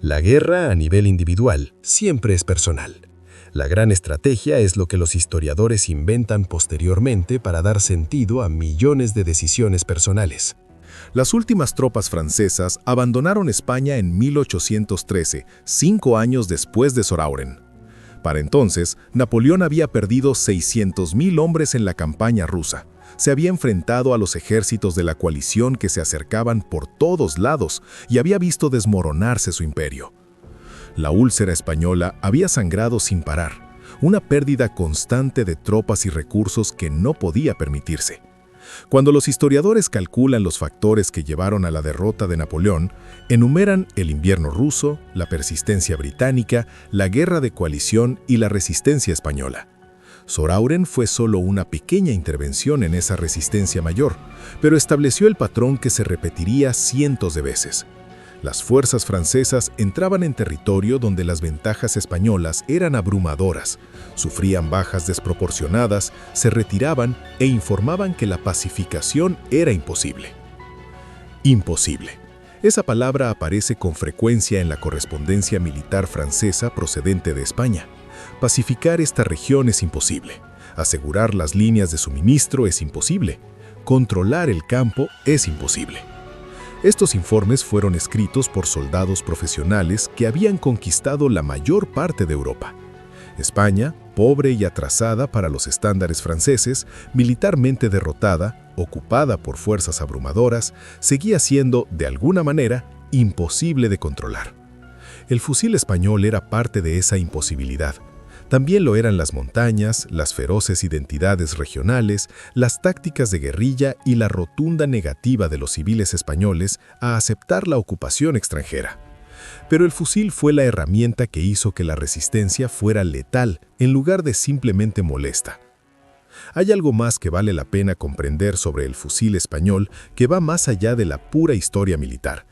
La guerra a nivel individual siempre es personal. La gran estrategia es lo que los historiadores inventan posteriormente para dar sentido a millones de decisiones personales. Las últimas tropas francesas abandonaron España en 1813, 5 años después de Sourauen. Para entonces, Napoleón había perdido 600.000 hombres en la campaña rusa. Se había enfrentado a los ejércitos de la coalición que se acercaban por todos lados y había visto desmoronarse su imperio. La úlcera española había sangrado sin parar, una pérdida constante de tropas y recursos que no podía permitirse. Cuando los historiadores calculan los factores que llevaron a la derrota de Napoleón, enumeran el invierno ruso, la persistencia británica, la guerra de coalición y la resistencia española. Sourauen fue solo una pequeña intervención en esa resistencia mayor, pero estableció el patrón que se repetiría cientos de veces. Las fuerzas francesas entraban en territorio donde las ventajas españolas eran abrumadoras, sufrían bajas desproporcionadas, se retiraban e informaban que la pacificación era imposible. Imposible. Esa palabra aparece con frecuencia en la correspondencia militar francesa procedente de España. Pacificar esta región es imposible. Asegurar las líneas de suministro es imposible. Controlar el campo es imposible. Estos informes fueron escritos por soldados profesionales que habían conquistado la mayor parte de Europa. España, pobre y atrasada para los estándares franceses, militarmente derrotada, ocupada por fuerzas abrumadoras, seguía siendo, de alguna manera, imposible de controlar. El fusil español era parte de esa imposibilidad. También lo eran las montañas, las feroces identidades regionales, las tácticas de guerrilla y la rotunda negativa de los civiles españoles a aceptar la ocupación extranjera. Pero el fusil fue la herramienta que hizo que la resistencia fuera letal en lugar de simplemente molesta. Hay algo más que vale la pena comprender sobre el fusil español que va más allá de la pura historia militar.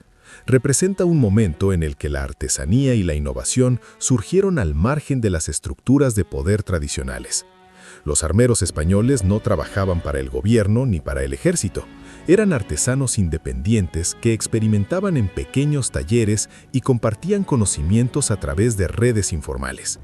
Representa un momento en el que la artesanía y la innovación surgieron al margen de las estructuras de poder tradicionales. Los armeros españoles no trabajaban para el gobierno ni para el ejército. Eran artesanos independientes que experimentaban en pequeños talleres y compartían conocimientos a través de redes informales.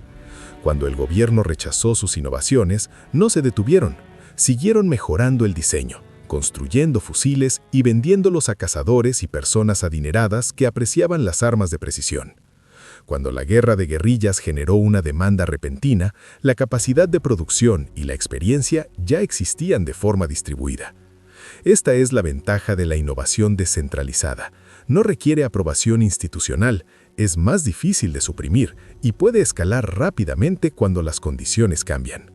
Cuando el gobierno rechazó sus innovaciones, no se detuvieron. Siguieron mejorando el diseño, construyendo fusiles y vendiéndolos a cazadores y personas adineradas que apreciaban las armas de precisión. Cuando la guerra de guerrillas generó una demanda repentina, la capacidad de producción y la experiencia ya existían de forma distribuida. Esta es la ventaja de la innovación descentralizada. No requiere aprobación institucional, es más difícil de suprimir y puede escalar rápidamente cuando las condiciones cambian.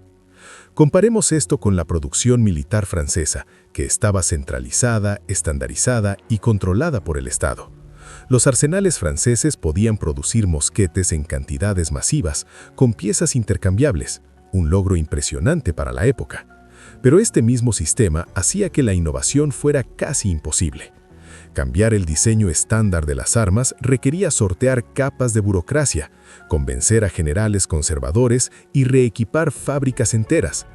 Comparemos esto con la producción militar francesa, que estaba centralizada, estandarizada y controlada por el Estado. Los arsenales franceses podían producir mosquetes en cantidades masivas, con piezas intercambiables, un logro impresionante para la época. Pero este mismo sistema hacía que la innovación fuera casi imposible. Cambiar el diseño estándar de las armas requería sortear capas de burocracia, convencer a generales conservadores y reequipar fábricas enteras.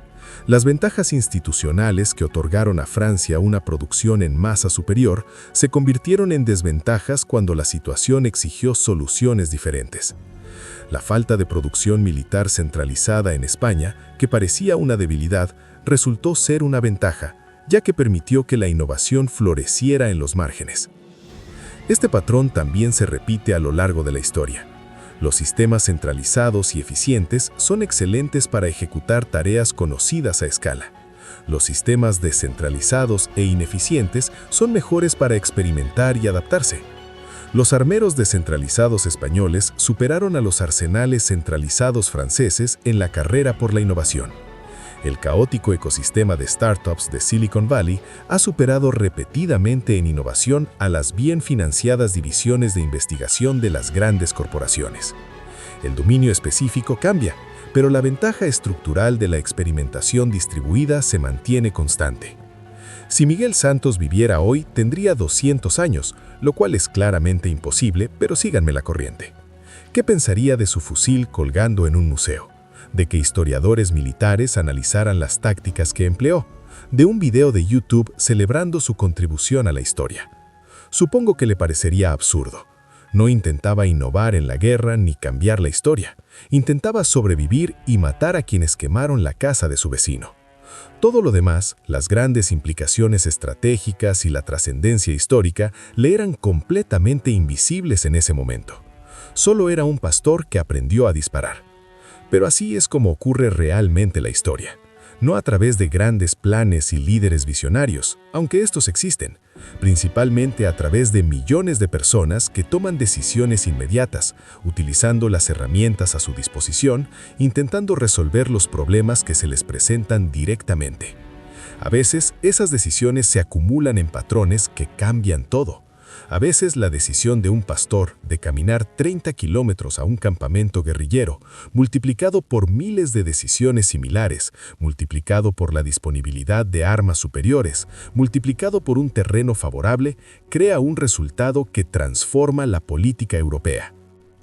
Las ventajas institucionales que otorgaron a Francia una producción en masa superior se convirtieron en desventajas cuando la situación exigió soluciones diferentes. La falta de producción militar centralizada en España, que parecía una debilidad, resultó ser una ventaja, ya que permitió que la innovación floreciera en los márgenes. Este patrón también se repite a lo largo de la historia. Los sistemas centralizados y eficientes son excelentes para ejecutar tareas conocidas a escala. Los sistemas descentralizados e ineficientes son mejores para experimentar y adaptarse. Los armeros descentralizados españoles superaron a los arsenales centralizados franceses en la carrera por la innovación. El caótico ecosistema de startups de Silicon Valley ha superado repetidamente en innovación a las bien financiadas divisiones de investigación de las grandes corporaciones. El dominio específico cambia, pero la ventaja estructural de la experimentación distribuida se mantiene constante. Si Miguel Santos viviera hoy, tendría 200 años, lo cual es claramente imposible, pero síganme la corriente. ¿Qué pensaría de su fusil colgando en un museo? De que historiadores militares analizaran las tácticas que empleó, de un video de YouTube celebrando su contribución a la historia. Supongo que le parecería absurdo. No intentaba innovar en la guerra ni cambiar la historia. Intentaba sobrevivir y matar a quienes quemaron la casa de su vecino. Todo lo demás, las grandes implicaciones estratégicas y la trascendencia histórica, le eran completamente invisibles en ese momento. Solo era un pastor que aprendió a disparar. Pero así es como ocurre realmente la historia. No a través de grandes planes y líderes visionarios, aunque estos existen, principalmente a través de millones de personas que toman decisiones inmediatas, utilizando las herramientas a su disposición, intentando resolver los problemas que se les presentan directamente. A veces, esas decisiones se acumulan en patrones que cambian todo. A veces la decisión de un pastor de caminar 30 kilómetros a un campamento guerrillero, multiplicado por miles de decisiones similares, multiplicado por la disponibilidad de armas superiores, multiplicado por un terreno favorable, crea un resultado que transforma la política europea.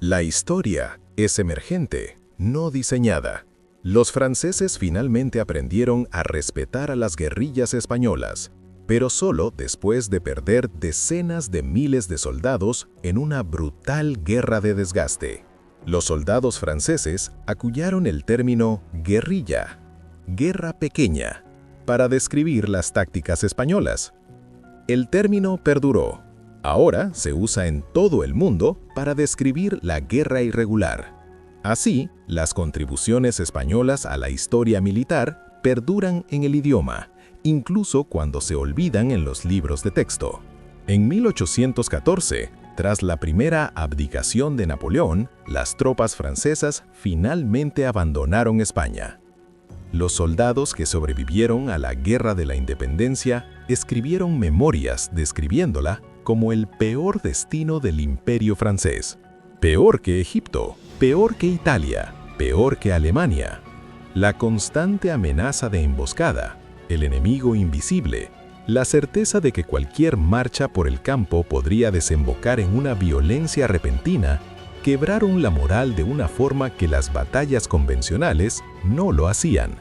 La historia es emergente, no diseñada. Los franceses finalmente aprendieron a respetar a las guerrillas españolas, pero solo después de perder decenas de miles de soldados en una brutal guerra de desgaste. Los soldados franceses acuñaron el término guerrilla, guerra pequeña, para describir las tácticas españolas. El término perduró. Ahora se usa en todo el mundo para describir la guerra irregular. Así, las contribuciones españolas a la historia militar perduran en el idioma, incluso cuando se olvidan en los libros de texto. En 1814, tras la primera abdicación de Napoleón, las tropas francesas finalmente abandonaron España. Los soldados que sobrevivieron a la Guerra de la Independencia escribieron memorias describiéndola como el peor destino del Imperio francés. Peor que Egipto, peor que Italia, peor que Alemania. La constante amenaza de emboscada, el enemigo invisible, la certeza de que cualquier marcha por el campo podría desembocar en una violencia repentina, quebraron la moral de una forma que las batallas convencionales no lo hacían.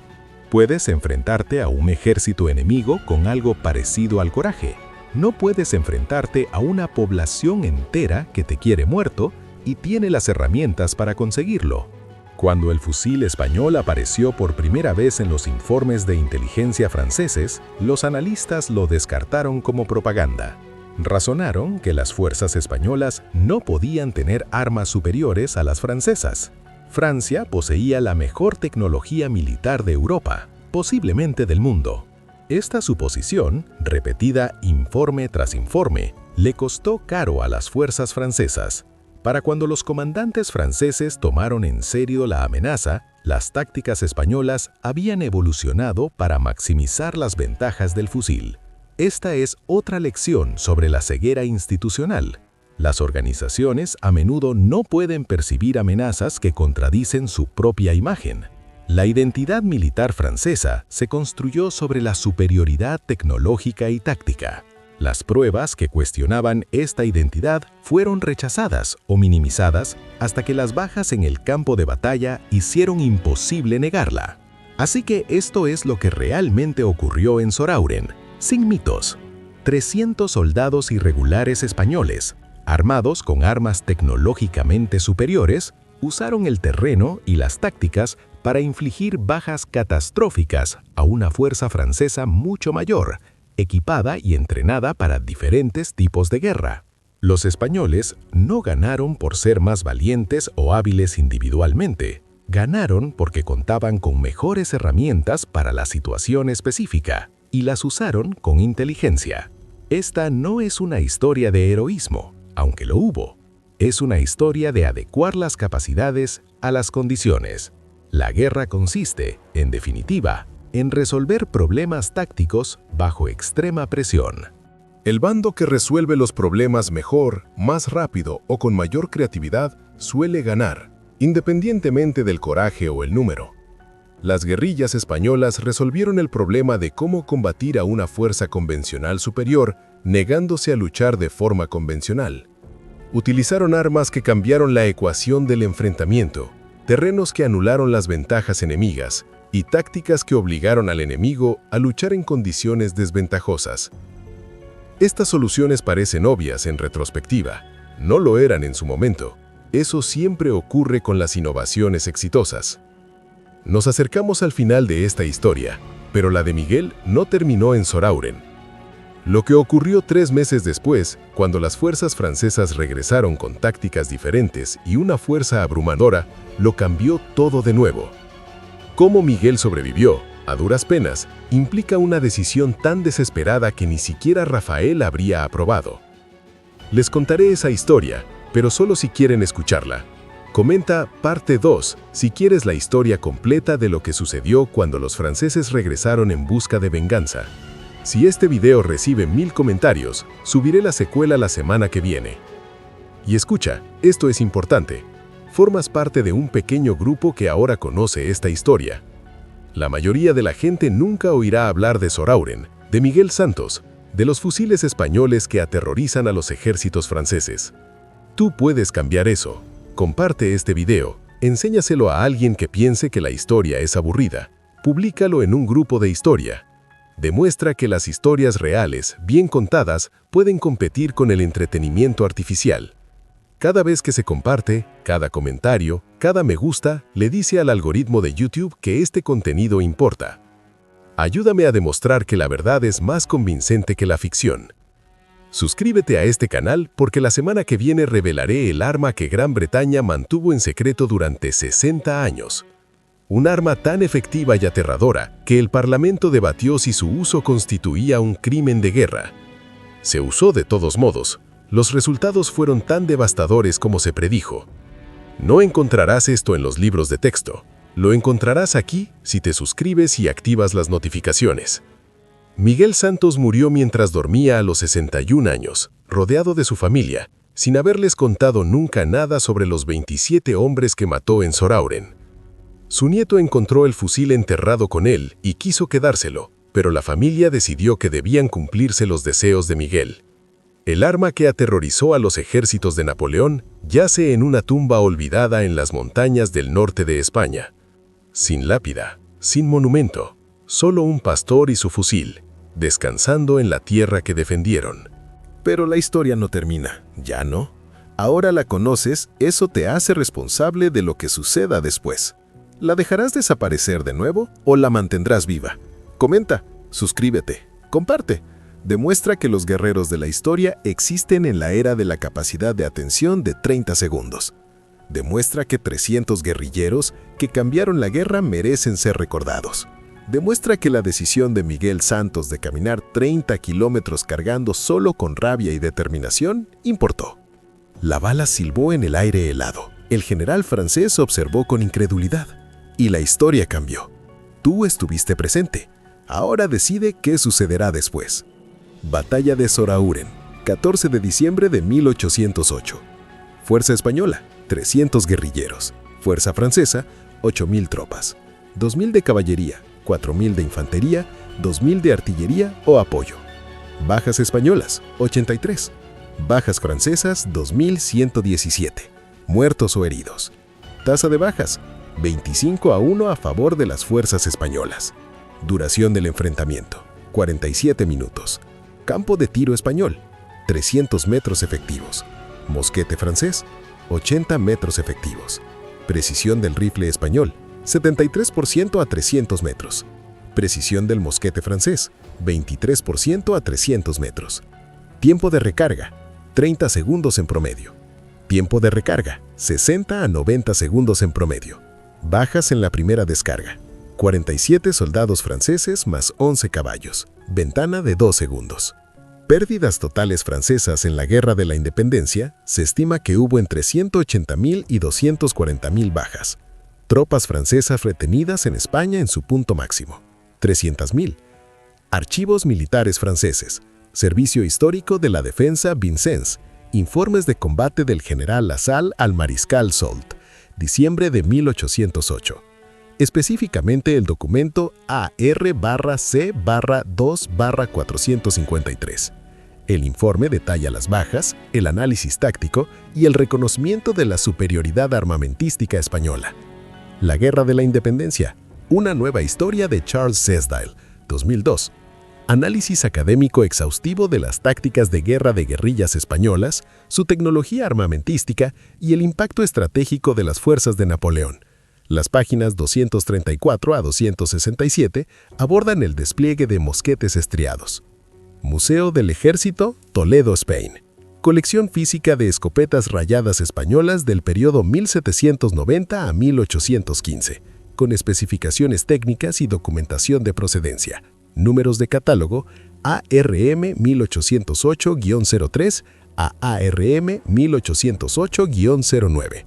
Puedes enfrentarte a un ejército enemigo con algo parecido al coraje. No puedes enfrentarte a una población entera que te quiere muerto y tiene las herramientas para conseguirlo. Cuando el fusil español apareció por primera vez en los informes de inteligencia franceses, los analistas lo descartaron como propaganda. Razonaron que las fuerzas españolas no podían tener armas superiores a las francesas. Francia poseía la mejor tecnología militar de Europa, posiblemente del mundo. Esta suposición, repetida informe tras informe, le costó caro a las fuerzas francesas. Para cuando los comandantes franceses tomaron en serio la amenaza, las tácticas españolas habían evolucionado para maximizar las ventajas del fusil. Esta es otra lección sobre la ceguera institucional. Las organizaciones a menudo no pueden percibir amenazas que contradicen su propia imagen. La identidad militar francesa se construyó sobre la superioridad tecnológica y táctica. Las pruebas que cuestionaban esta identidad fueron rechazadas o minimizadas hasta que las bajas en el campo de batalla hicieron imposible negarla. Así que esto es lo que realmente ocurrió en Sörauren, sin mitos. 300 soldados irregulares españoles, armados con armas tecnológicamente superiores, usaron el terreno y las tácticas para infligir bajas catastróficas a una fuerza francesa mucho mayor, equipada y entrenada para diferentes tipos de guerra. Los españoles no ganaron por ser más valientes o hábiles individualmente. Ganaron porque contaban con mejores herramientas para la situación específica y las usaron con inteligencia. Esta no es una historia de heroísmo, aunque lo hubo. Es una historia de adecuar las capacidades a las condiciones. La guerra consiste, en definitiva, en resolver problemas tácticos bajo extrema presión. El bando que resuelve los problemas mejor, más rápido o con mayor creatividad suele ganar, independientemente del coraje o el número. Las guerrillas españolas resolvieron el problema de cómo combatir a una fuerza convencional superior, negándose a luchar de forma convencional. Utilizaron armas que cambiaron la ecuación del enfrentamiento, terrenos que anularon las ventajas enemigas y tácticas que obligaron al enemigo a luchar en condiciones desventajosas. Estas soluciones parecen obvias en retrospectiva, no lo eran en su momento. Eso siempre ocurre con las innovaciones exitosas. Nos acercamos al final de esta historia, pero la de Miguel no terminó en Sörauren. Lo que ocurrió 3 meses después, cuando las fuerzas francesas regresaron con tácticas diferentes y una fuerza abrumadora, lo cambió todo de nuevo. Cómo Miguel sobrevivió, a duras penas, implica una decisión tan desesperada que ni siquiera Rafael habría aprobado. Les contaré esa historia, pero solo si quieren escucharla. Comenta parte 2 si quieres la historia completa de lo que sucedió cuando los franceses regresaron en busca de venganza. Si este video recibe 1000 comentarios, subiré la secuela la semana que viene. Y escucha, esto es importante. Formas parte de un pequeño grupo que ahora conoce esta historia. La mayoría de la gente nunca oirá hablar de Sörauren, de Miguel Santos, de los fusiles españoles que aterrorizan a los ejércitos franceses. Tú puedes cambiar eso. Comparte este video, enséñaselo a alguien que piense que la historia es aburrida. Públicalo en un grupo de historia. Demuestra que las historias reales, bien contadas, pueden competir con el entretenimiento artificial. Cada vez que se comparte, cada comentario, cada me gusta, le dice al algoritmo de YouTube que este contenido importa. Ayúdame a demostrar que la verdad es más convincente que la ficción. Suscríbete a este canal porque la semana que viene revelaré el arma que Gran Bretaña mantuvo en secreto durante 60 años. Un arma tan efectiva y aterradora que el Parlamento debatió si su uso constituía un crimen de guerra. Se usó de todos modos. Los resultados fueron tan devastadores como se predijo. No encontrarás esto en los libros de texto. Lo encontrarás aquí si te suscribes y activas las notificaciones. Miguel Santos murió mientras dormía a los 61 años, rodeado de su familia, sin haberles contado nunca nada sobre los 27 hombres que mató en Sörauren. Su nieto encontró el fusil enterrado con él y quiso quedárselo, pero la familia decidió que debían cumplirse los deseos de Miguel. El arma que aterrorizó a los ejércitos de Napoleón yace en una tumba olvidada en las montañas del norte de España. Sin lápida, sin monumento, Solo un pastor y su fusil, descansando en la tierra que defendieron. Pero la historia no termina, ¿ya no? Ahora la conoces, eso te hace responsable de lo que suceda después. ¿La dejarás desaparecer de nuevo o la mantendrás viva? Comenta, suscríbete, comparte. Demuestra que los guerreros de la historia existen en la era de la capacidad de atención de 30 segundos. Demuestra que 300 guerrilleros que cambiaron la guerra merecen ser recordados. Demuestra que la decisión de Miguel Santos de caminar 30 kilómetros cargando solo con rabia y determinación importó. La bala silbó en el aire helado. El general francés observó con incredulidad. Y la historia cambió. Tú estuviste presente. Ahora decide qué sucederá después. Batalla de Soraúren, 14 de diciembre de 1808. Fuerza española, 300 guerrilleros. Fuerza francesa, 8.000 tropas. 2.000 de caballería, 4.000 de infantería, 2.000 de artillería o apoyo. Bajas españolas, 83. Bajas francesas, 2.117. Muertos o heridos. Tasa de bajas, 25-1 a favor de las fuerzas españolas. Duración del enfrentamiento, 47 minutos. Campo de tiro español, 300 metros efectivos. Mosquete francés, 80 metros efectivos. Precisión del rifle español, 73% a 300 metros. Precisión del mosquete francés, 23% a 300 metros. Tiempo de recarga, 30 segundos en promedio. Tiempo de recarga, 60 a 90 segundos en promedio. Bajas en la primera descarga, 47 soldados franceses más 11 caballos. Ventana de 2 segundos. Pérdidas totales francesas en la Guerra de la Independencia, se estima que hubo entre 180.000 y 240.000 bajas. Tropas francesas retenidas en España en su punto máximo, 300.000. Archivos militares franceses, Servicio Histórico de la Defensa Vincennes, Informes de combate del general Lasalle al mariscal Soult, diciembre de 1808. Específicamente el documento AR-C-2-453. El informe detalla las bajas, el análisis táctico y el reconocimiento de la superioridad armamentística española. La Guerra de la Independencia, una nueva historia de Charles Cesdale, 2002. Análisis académico exhaustivo de las tácticas de guerra de guerrillas españolas, su tecnología armamentística y el impacto estratégico de las fuerzas de Napoleón. Las páginas 234 a 267 abordan el despliegue de mosquetes estriados. Museo del Ejército, Toledo, Spain. Colección física de escopetas rayadas españolas del periodo 1790 a 1815, con especificaciones técnicas y documentación de procedencia. Números de catálogo ARM 1808-03 a ARM 1808-09.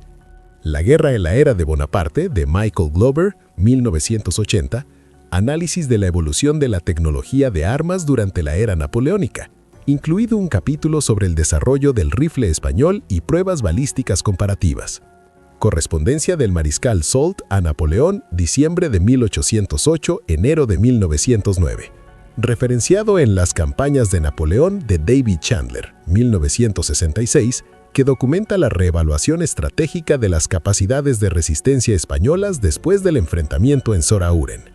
La guerra en la era de Bonaparte, de Michael Glover, 1980, análisis de la evolución de la tecnología de armas durante la era napoleónica, incluido un capítulo sobre el desarrollo del rifle español y pruebas balísticas comparativas. Correspondencia del mariscal Soult a Napoleón, diciembre de 1808, enero de 1909. Referenciado en Las campañas de Napoleón de David Chandler, 1966, que documenta la reevaluación estratégica de las capacidades de resistencia españolas después del enfrentamiento en Soraúren.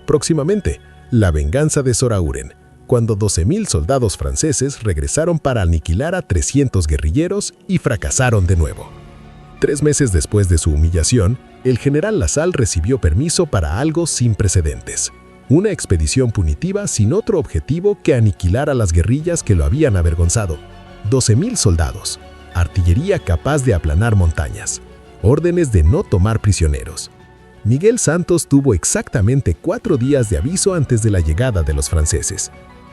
Próximamente, la venganza de Soraúren, cuando 12.000 soldados franceses regresaron para aniquilar a 300 guerrilleros y fracasaron de nuevo. 3 meses después de su humillación, el general Lasalle recibió permiso para algo sin precedentes. Una expedición punitiva sin otro objetivo que aniquilar a las guerrillas que lo habían avergonzado. 12.000 soldados. Artillería capaz de aplanar montañas. Órdenes de no tomar prisioneros. Miguel Santos tuvo exactamente 4 días de aviso antes de la llegada de los franceses.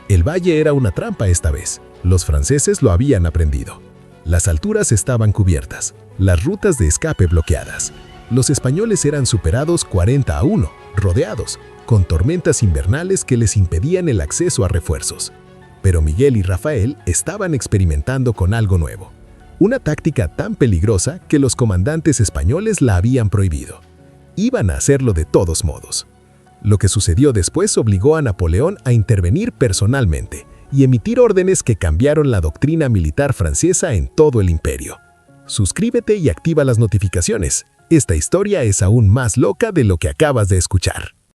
El valle era una trampa esta vez. Los franceses lo habían aprendido. Las alturas estaban cubiertas, las rutas de escape bloqueadas. Los españoles eran superados 40-1, rodeados, con tormentas invernales que les impedían el acceso a refuerzos. Pero Miguel y Rafael estaban experimentando con algo nuevo. Una táctica tan peligrosa que los comandantes españoles la habían prohibido. Iban a hacerlo de todos modos. Lo que sucedió después obligó a Napoleón a intervenir personalmente y emitir órdenes que cambiaron la doctrina militar francesa en todo el imperio. Suscríbete y activa las notificaciones. Esta historia es aún más loca de lo que acabas de escuchar.